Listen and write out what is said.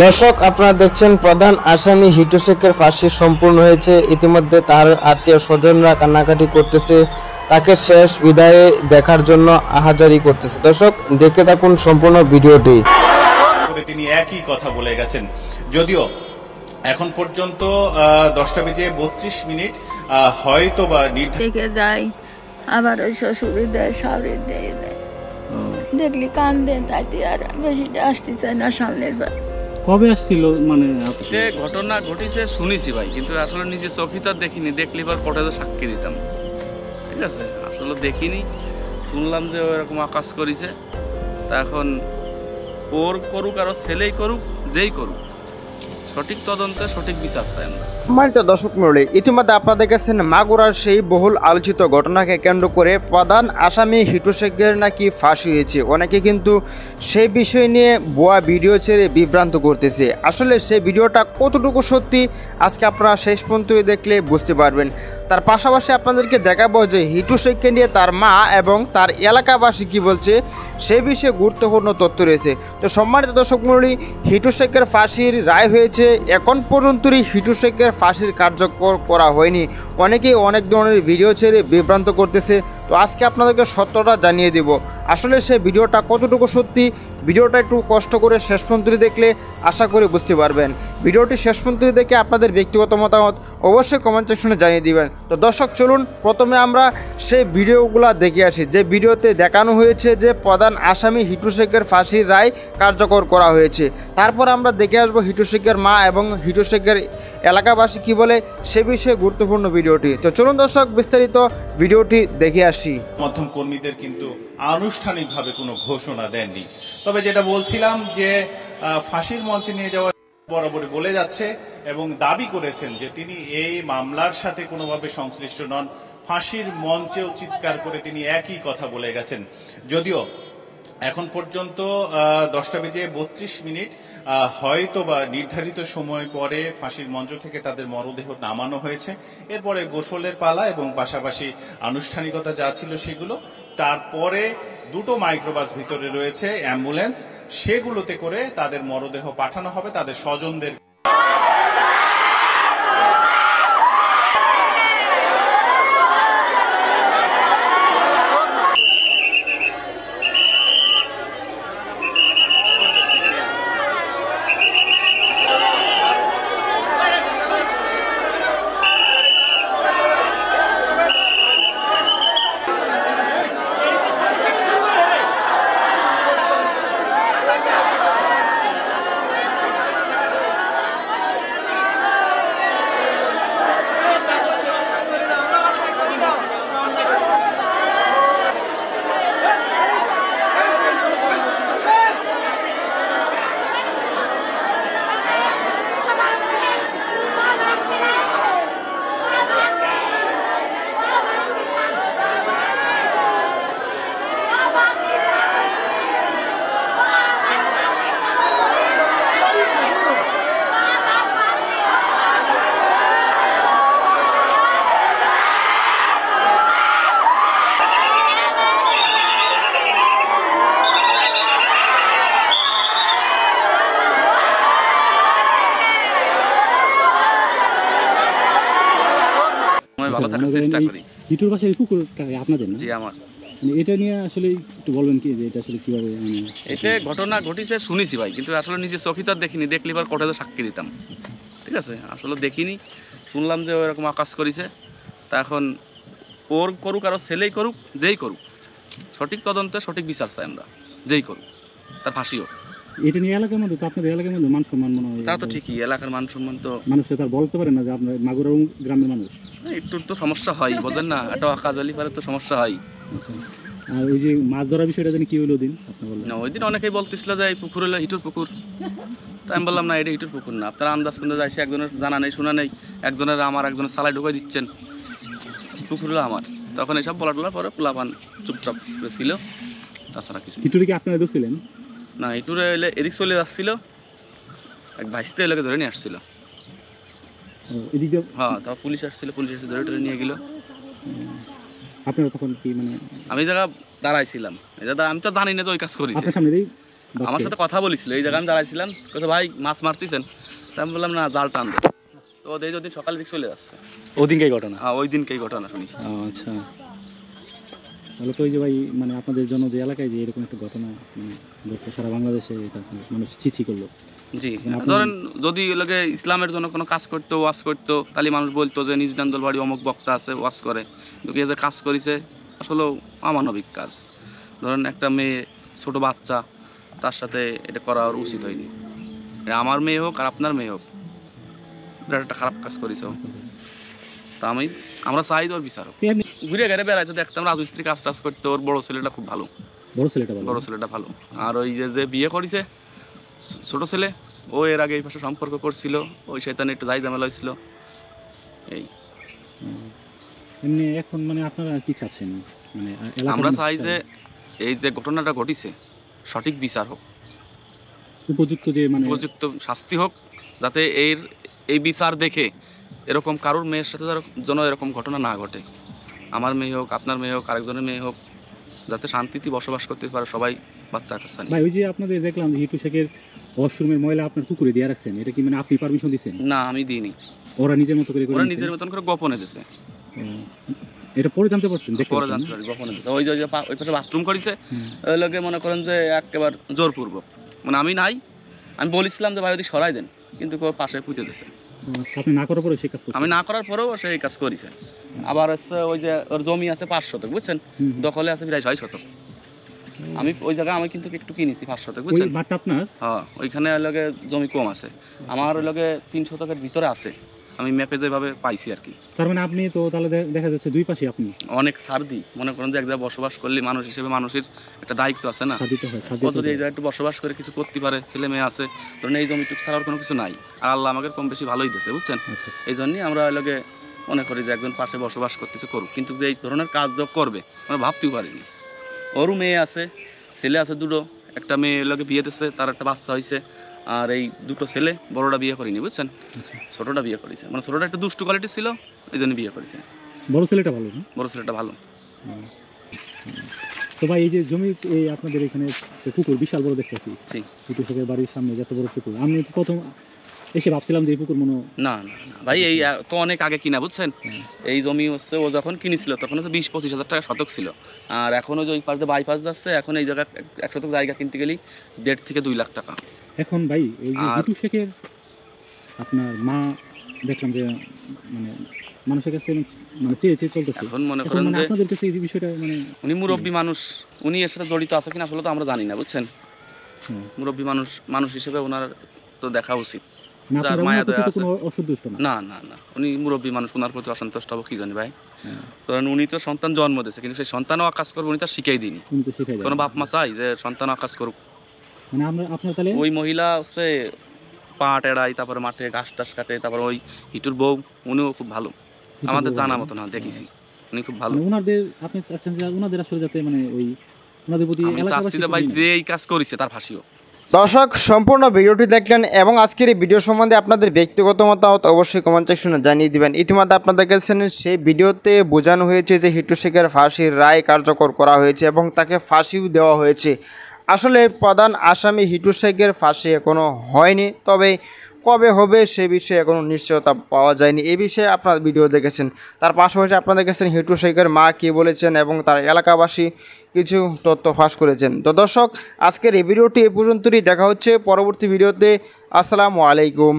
দর্শক আপনারা দেখছেন প্রধান আসামি হিটু শেখের ফাঁসি সম্পূর্ণ হয়েছে। ইতিমধ্যে তার আত্মীয় স্বজনরা কান্নাকাটি করতেছে, তাকে শেষ বিদায়ে দেখার জন্য আহাজারি করতেছে। দর্শক দেখতে থাকুন সম্পূর্ণ ভিডিওটি। তিনি একই কথা বলে গেছেন, যদিও এখন পর্যন্ত 10:32 হয়তো বা থেকে যাই, আবার ওই শ্বশুরি দেয়, শাড়ি দেয়, দেখলি কান্দে, তাইতে আর বেশি আসতে চায় না সামনের বার। কবে আসছিল? মানে যে ঘটনা ঘটিছে শুনেছি ভাই, কিন্তু আসলে নিজে চোখে তো দেখিনি। দেখলে এবার কোর্টে সাক্ষী দিতাম, ঠিক আছে। আসলে দেখিনি, শুনলাম যে ওরকম আকাশ করেছে। তা এখন ওর করুক আর ছেলেই করুক, যেই করুক, সঠিক তদন্তে সঠিক বিচার চাই আমরা। সম্মানিত দর্শক মণ্ডলী, ইতিমধ্যে আপনারা দেখেছেন মাগুরার সেই বহুল আলোচিত ঘটনাকে কেন্দ্র করে প্রধান আসামি হিটু শেখের নাকি ফাঁসি হয়েছে। অনেকে কিন্তু সেই বিষয় নিয়ে ভুয়া ভিডিও ছেড়ে বিভ্রান্ত করতেছে। আসলে সেই ভিডিওটা কতটুকু সত্যি আজকে আপনারা শেষ পর্যন্ত দেখলে বুঝতে পারবেন। তার পাশাপাশি আপনাদেরকে দেখাবো যে হিটু শেখকে নিয়ে তার মা এবং তার এলাকাবাসী কী বলছে, সে বিষয়ে গুরুত্বপূর্ণ তথ্য রয়েছে। তো সম্মানিত দর্শক মণ্ডলী, হিটু শেখের ফাঁসির রায় হয়েছে। এখন পর্যন্তই হিটু শেখের ফাঁসির কার্যকর করা হয়নি। অনেকেই অনেক ধরনের ভিডিও ছেড়ে বিভ্রান্ত করতেছে। তো আজকে আপনাদেরকে সত্যটা জানিয়ে দেব, আসলে সে ভিডিওটা কতটুকু সত্যি। ভিডিওটা একটু কষ্ট করে শেষ পর্যন্ত দেখলে আশা করি বুঝতে পারবেন। ভিডিওটি শেষ পর্যন্ত দেখে আপনাদের ব্যক্তিগত মতামত অবশ্যই কমেন্ট সেকশনে জানিয়ে দিবেন। তো দর্শক চলুন প্রথমে আমরা সেই ভিডিওগুলো দেখে আসি, যে ভিডিওতে দেখানো হয়েছে যে প্রধান আসামি হিটু শেখের ফাঁসির রায় কার্যকর করা হয়েছে। তারপর আমরা দেখে আসবো হিটু শেখের মা এবং হিটু শেখের এলাকাবাসী কী বলে সে বিষয়ে গুরুত্বপূর্ণ ভিডিওটি। তো চলুন দর্শক বিস্তারিত ভিডিওটি দেখে আসি। মাধ্যম কর্মীদের কিন্তু আনুষ্ঠানিকভাবে কোনো ঘোষণা দেননি। তবে যেটা বলছিলাম যে ফাঁসির মঞ্চে নিয়ে যাওয়া বরাবরই বলে যাচ্ছে এবং দাবি করেছেন যে তিনি এই মামলার সাথে কোনোভাবে সংশ্লিষ্ট নন। ফাঁসির মঞ্চেও চিৎকার করে তিনি একই কথা বলে গেছেন, যদিও এখন পর্যন্ত 10:32 হয়তো বা নির্ধারিত সময় পরে ফাঁসির মঞ্চ থেকে তাদের মরদেহ নামানো হয়েছে। এরপরে গোসলের পালা এবং পাশাপাশি আনুষ্ঠানিকতা যা ছিল সেগুলো। তারপরে দুটো মাইক্রোবাস ভিতরে রয়েছে, অ্যাম্বুলেন্স, সেগুলোতে করে তাদের মরদেহ পাঠানো হবে তাদের স্বজনদের। ভালো থাকার চেষ্টা করি। হিটুর পাশে পুকুরটা আপনাদের না? জি আমার। এটা নিয়ে আসলে একটু বলবেন কি, যে এটা আসলে কিভাবে? এটা ঘটনা ঘটিছে শুনেছি ভাই, কিন্তু আসলে নিজে চোখে তো দেখিনি। দেখলে এবার কোর্টে সাক্ষী দিতাম, ঠিক আছে। আসলে দেখিনি, শুনলাম যে ওরকম আকাশ করেছে। তা এখন ওর করুক আর ছেলেই করুক, যেই করুক, সঠিক তদন্তে সঠিক বিচার চাই আমরা, যেই করুক, তার ফাঁসি হোক। এটা নিয়ে এলাকার মধ্যে তো আপনাদের এলাকার মধ্যে মান সম্মান মনে হয়? তা তো ঠিকই, এলাকার মান সম্মান তো মানুষ তার বলতে পারে না যে আপনার মাগুরা গ্রামের মানুষ। একটু তো সমস্যা হয়, বোঝেন না, একটা কাজ হলে পারে তো সমস্যা হয়। আর ওই যে মাছ ধরার বিষয়টা জানি কি হলো দিন আপনি বললেন? না, ওই দিন অনেকেই বলতেছিল যে এই পুকুর হলো হিটুর পুকুর। তাই আমি বললাম না, এটা হিটুর পুকুর না। আপনারা আন্দাজ করতে যাইছে, একজনের জানা নেই শোনা নেই, একজনের আমার, একজনের সালাই ঢুকাই দিচ্ছেন, পুকুর হলো আমার। তখন এইসব বলা টলার পরে পোলাপান চুপচাপ ছিল, তাছাড়া কিছু। হিটুরে কি আপনারা ধরছিলেন? না, হিটুরে এলে এদিক চলে যাচ্ছিল, এক ভাইসতে এলাকে ধরে নিয়ে আসছিল। এদিকে হ্যাঁ, তারপর পুলিশ আসছিল, পুলিশ এসে ধরে ধরে নিয়ে গেল। আপনারা তখন কি মানে? আমি জায়গা দাঁড়াইছিলাম, আমি তো জানি না যে ওই কাজ করি। আপনার সামনে আমার সাথে কথা বলেছিল, এই জায়গায় আমি দাঁড়াইছিলাম, কোথাও ভাই মাছ মারতেছেন, তা আমি বললাম না জাল টান দে। তো ওদের যদি সকালের দিকে চলে যাচ্ছে, ওদিনকেই ঘটনা। হ্যাঁ ওই দিনকেই ঘটনা শুনি। আচ্ছা, তাহলে তো ওই যে ভাই মানে আপনাদের জন্য যে এলাকায় যে এরকম একটা ঘটনা ঘটলো, সারা বাংলাদেশে এটা মানুষ ছিছি করলো। জি, ধরেন যদি লোকে ইসলামের জন্য কোনো কাজ করতো, ওয়াজ করতো, তাহলে মানুষ বলতো যে নিজ ডান্দল বাড়ি অমুক বক্তা আছে ওয়াজ করে, কিন্তু এই যে কাজ করেছে আসলে অমানবিক কাজ। ধরেন একটা মেয়ে, ছোট বাচ্চা, তার সাথে এটা করা আর উচিত হয়নি। আমার মেয়ে হোক আর আপনার মেয়ে হোক, এটা একটা খারাপ কাজ করেছ। তা আমরা চাই ওর বিচার হোক। ঘুরে ঘেরে বেড়াইতো, দেখতাম রাজমিস্ত্রি কাজ টাজ করতো, ওর বড় ছেলেটা খুব ভালো, বড় ছেলেটা ভালো। আর ওই যে বিয়ে করেছে ছোট ছেলে, ও এর আগে এই পাশে সম্পর্ক করছিল, ওই শয়তানে একটু যাই ঝামেলা হয়েছিল। এই এমনি এখন মানে আপনারা কি চাচ্ছেন? মানে আমরা চাই যে এই যে ঘটনাটা ঘটিছে সঠিক বিচার হোক, উপযুক্ত যে মানে উপযুক্ত শাস্তি হোক, যাতে এই বিচার দেখে এরকম কারোর মেয়ের সাথে যেন এরকম ঘটনা না ঘটে। আমার মেয়ে হোক, আপনার মেয়ে হোক, আরেকজনের মেয়ে হোক, যাতে শান্তিতে বসবাস করতে পারে সবাই, বাচ্চা কাচ্চা নিয়ে। ভাই ওই যে আপনাদের দেখলাম যে হিটু শেখের ওয়াশরুমের ময়লা আপনার পুকুরে দিয়ে রাখছেন, এটা কি মানে আপনি পারমিশন দিয়েছেন? না, আমি দিইনি, ওরা নিজের মতো করে ওরা নিজের মতন করে গোপনে দিয়েছে। এটা পরে জানতে পারছেন? পরে জানতে পারি গোপনে দিয়েছে। ওই যে ওই পাশে বাথরুম করেছে, ওই লোকে মনে করেন যে একেবারে জোরপূর্বক, মানে আমি নাই, আমি বলেছিলাম যে ভাই ওদিকে সরাই দেন, কিন্তু কেউ পাশে পুঁতে দিয়েছে। আপনি না করার পরে সেই কাজ করছেন? আমি না করার পরেও সে এই কাজ করেছে। আবার হচ্ছে ওই যে ওর জমি আছে 5 শতক, বুঝছেন, দখলে আছে প্রায় 6 শতক। আমি ওই জায়গায় আমি কিন্তু একটু কিনেছি 5 শতক, বুঝছেন। হ্যাঁ, ওইখানে ওই লগে জমি কম আছে, আমার ওই লগে 3 শতকের ভিতরে আছে, আমি ম্যাপে যেভাবে পাইছি আর কি। তার মানে আপনি তো তাহলে দেখা যাচ্ছে দুই পাশে আপনি অনেক ছাড় দিই। মনে করেন যে এক জায়গায় বসবাস করলে মানুষ হিসেবে মানুষের একটা দায়িত্ব আছে না, ও যদি এই জায়গায় একটু বসবাস করে কিছু করতে পারে, ছেলে মেয়ে আছে, ধরুন এই জমিটুকু ছাড়ার কোনো কিছু নাই, আর আল্লাহ আমাকে কম বেশি ভালোই দিয়েছে, বুঝছেন। এই জন্যই আমরা ওই লগে মনে করি যে একজন পাশে বসবাস করতেছে করুক, কিন্তু যে এই ধরনের কাজ যোগ করবে আমরা ভাবতেও পারিনি। ওরও মেয়ে আছে, ছেলে আছে দুটো, একটা মেয়ে লোকে বিয়ে দিচ্ছে, তার একটা বাচ্চা হয়েছে, আর এই দুটো ছেলে, বড়টা বিয়ে করিনি, বুঝছেন, ছোটটা বিয়ে করেছে। মানে ছোটটা একটু দুষ্টু কোয়ালিটি ছিল, এই জন্য বিয়ে করেছে। বড় ছেলেটা ভালো না? বড় ছেলেটা ভালো। তো ভাই এই যে জমি, এই আপনাদের এখানে পুকুর বিশাল বড় দেখতেছি, হিটু শেখের বাড়ির সামনে যত বড় পুকুর, আমি প্রথম এসে ভাবছিলাম যে এই পুকুর মনে না ভাই, এই তো অনেক আগে কিনা, বুঝছেন। এই জমি হচ্ছে ও যখন কিনেছিল তখন হচ্ছে 20-25 হাজার টাকা শতক ছিল, আর এখন ওই পাশ দিয়ে বাইপাস যাচ্ছে, এখন এই জায়গা 1 শতক জায়গা কিনতে গেলেই 1.5 থেকে 2 লাখ টাকা। এখন ভাই এই যে হিটু শেখের আপনার মা দেখলাম যে মানে মানুষের কাছে মানে চেয়ে চলতেছে, এখন মনে করেন যে আপনাদের কাছে এই বিষয়টা মানে উনি মুরব্বী মানুষ, উনি এর সাথে জড়িত আছে কিনা আসলে তো আমরা জানি না, বুঝছেন। মুরব্বী মানুষ হিসেবে ওনার তো দেখা উচিত। না না না, উনি মুরব্বী মানুষ, ওনার প্রতি অসন্তুষ্ট হবো কি জানি ভাই। কারণ উনি তো সন্তান জন্ম দিয়েছে, কিন্তু সেই সন্তানও আকাশ করবো উনি তার শিখাই দিইনি। কোনো বাপ মা চাই যে সন্তান আকাশ করুক? ওই মহিলা হচ্ছে পাট এড়াই, তারপরে মাঠে ঘাস টাস কাটে, তারপর ওই হিটুর বউ, উনিও খুব ভালো, আমাদের জানা মতো না, দেখেছি উনি খুব ভালো। আপনি চাচ্ছেন যে ওনাদের আসলে যাতে মানে ওই ওনাদের প্রতি এলাকাবাসী ভাই যে এই কাজ করেছে তার ফাঁসিও। দর্শক, সম্পূর্ণ ভিডিওটি দেখলেন এবং আজকের এই ভিডিও সম্বন্ধে আপনাদের ব্যক্তিগত মতামত অবশ্যই কমেন্ট সেকশনে জানিয়ে দিবেন। ইতিমধ্যে আপনাদের কাছে সেই ভিডিওতে বোঝানো হয়েছে যে হিটু শেখের ফাঁসির রায় কার্যকর করা হয়েছে এবং তাকে ফাঁসিও দেওয়া হয়েছে। আসলে প্রধান আসামি হিটু শেখের ফাঁসি এখনও হয়নি, তবে কবে হবে সে বিষয়ে এখনও নিশ্চয়তা পাওয়া যায়নি। এই বিষয়ে আপনারা ভিডিও দেখেছেন, তার পাশাপাশি আপনারা দেখেছেন হিটু শেখের মা কী বলেছেন এবং তার এলাকাবাসী কিছু তথ্য ফাঁস করেছেন। তো দর্শক, আজকের এই ভিডিওটি এ পর্যন্তই, দেখা হচ্ছে পরবর্তী ভিডিওতে। আসসালামু আলাইকুম।